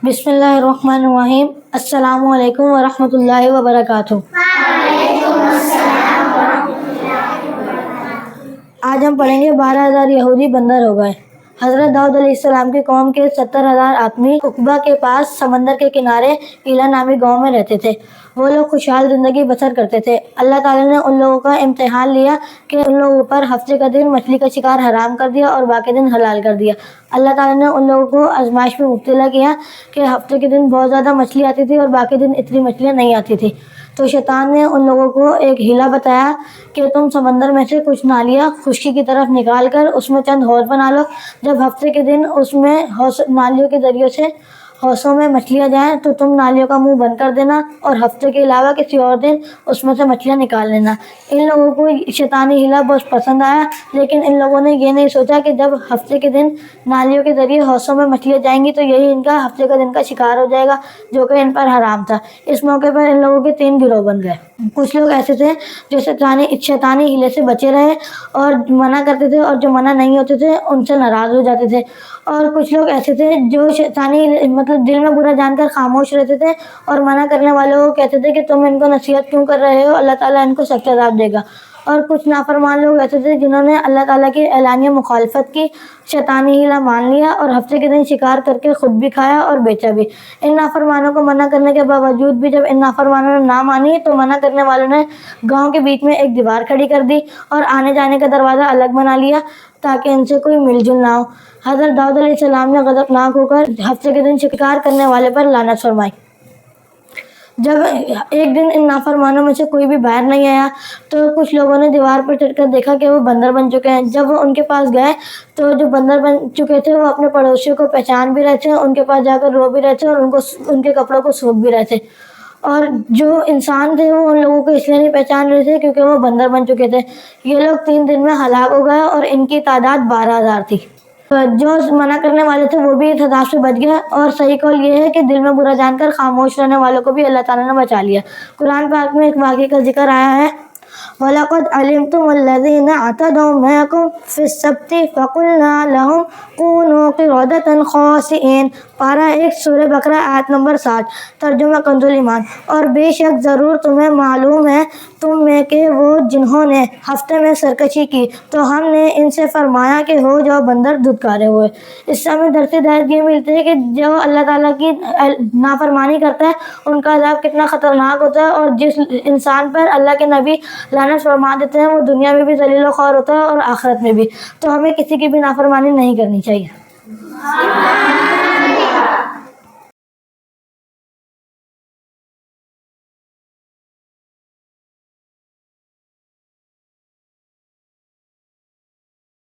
بسم اللہ الرحمن الرحیم۔ السلام علیکم ورحمۃ اللہ وبرکاتہ۔ آج ہم پڑھیں گے 12,000 یہودی بندر ہو گئے۔ حضرت داؤد علیہ السلام کی قوم کے 70,000 آدمی عقبہ کے پاس سمندر کے کنارے ایلا نامی گاؤں میں رہتے تھے۔ وہ لوگ خوشحال زندگی بسر کرتے تھے۔ اللہ تعالیٰ نے ان لوگوں کا امتحان لیا کہ ان لوگوں پر ہفتے کا دن مچھلی کا شکار حرام کر دیا اور باقی دن حلال کر دیا۔ اللہ تعالیٰ نے ان لوگوں کو آزمائش میں مبتلا کیا کہ ہفتے کے دن بہت زیادہ مچھلی آتی تھی اور باقی دن اتنی مچھلیاں نہیں آتی تھی۔ تو شیطان نے ان لوگوں کو ایک ہیلا بتایا کہ تم سمندر میں سے کچھ نالیاں خشکی کی طرف نکال کر اس میں چند حوض بنا لو۔ جب ہفتے کے دن اس میں نالیوں کے ذریعے سے حوضوں میں مچھلیاں جائیں تو تم نالیوں کا منہ بند کر دینا اور ہفتے کے علاوہ کسی اور دن اس میں سے مچھلیاں نکال لینا۔ ان لوگوں کو شیطانی ہیلا بہت پسند آیا، لیکن ان لوگوں نے یہ نہیں سوچا کہ جب ہفتے کے دن نالیوں کے ذریعے حوضوں میں مچھلیاں جائیں گی تو یہی ان کا ہفتے کا دن کا شکار ہو جائے گا جو کہ ان پر حرام تھا۔ اس موقع پر ان لوگوں کے 3 گروہ بن گئے۔ کچھ لوگ ایسے تھے جو شیطانی ہیلے سے بچے رہے اور منع کرتے تھے، اور جو منع نہیں ہوتے تھے ان سے ناراض ہو جاتے تھے، اور کچھ لوگ ایسے تھے جو شیطانی دل میں برا جان کر خاموش رہتے تھے اور منع کرنے والوں کو کہتے تھے کہ تم ان کو نصیحت کیوں کر رہے ہو، اللہ تعالیٰ ان کو سخت عذاب دے گا۔ اور کچھ نافرمان لوگ ایسے تھے جنہوں نے اللہ تعالیٰ کی اعلانیہ مخالفت کی، شیطانی ہیلا مان لیا اور ہفتے کے دن شکار کر کے خود بھی کھایا اور بیچا بھی۔ ان نافرمانوں کو منع کرنے کے باوجود بھی جب ان نافرمانوں نے نہ مانی تو منع کرنے والوں نے گاؤں کے بیچ میں ایک دیوار کھڑی کر دی اور آنے جانے کا دروازہ الگ بنا لیا تاکہ ان سے کوئی مل جل نہ ہو۔ حضرت داؤد علیہ السلام نے غضبناک ہو کر ہفتے کے دن شکار کرنے والے پر لعنت فرمائی۔ جب ایک دن ان نافرمانوں میں سے کوئی بھی باہر نہیں آیا تو کچھ لوگوں نے دیوار پر چڑھ کر دیکھا کہ وہ بندر بن چکے ہیں۔ جب وہ ان کے پاس گئے تو جو بندر بن چکے تھے وہ اپنے پڑوسیوں کو پہچان بھی رہے تھے، ان کے پاس جا کر رو بھی رہے تھے اور ان کے کپڑوں کو سونپ بھی رہے تھے، اور جو انسان تھے وہ ان لوگوں کو اس لیے نہیں پہچان رہے تھے کیونکہ وہ بندر بن چکے تھے۔ یہ لوگ 3 دن میں ہلاک ہو گئے اور ان کی تعداد 12,000 تھی۔ جو منع کرنے والے تھے وہ بھی اس عذاب سے بچ گئے، اور صحیح قول یہ ہے کہ دل میں برا جان کر خاموش رہنے والوں کو بھی اللہ تعالیٰ نے بچا لیا۔ قرآن پاک میں ایک واقعے کا ذکر آیا ہے، وَلَقَدْ عَلِمْتُمُ الَّذِينَ اعْتَدَوْا مِنْكُمْ فِي السَّبْتِ فَقُلْنَا لَهُمْ كُونُوا قِرَدَةً خَاسِئِينَ۔ پارہ 1 سورہ بقرہ آیت نمبر 7۔ ترجمہ کنز ایمان۔ اور بے شک ضرور تمہیں معلوم ہے تم میں کے وہ جنہوں نے ہفتے میں سرکشی کی تو ہم نے ان سے فرمایا کہ ہو جاؤ بندر دھتکارے ہوئے۔ اس سے ہمیں درس ہدایت یہ ملتی ہے کہ جو اللہ تعالیٰ کی نافرمانی کرتا ہے ان کا عذاب کتنا خطرناک ہوتا ہے، اور جس انسان پر اللہ کے نبی لعنت فرما دیتے ہیں وہ دنیا میں بھی ذلیل و خوار ہوتا ہے اور آخرت میں بھی۔ تو ہمیں کسی کی بھی نافرمانی نہیں کرنی چاہیے۔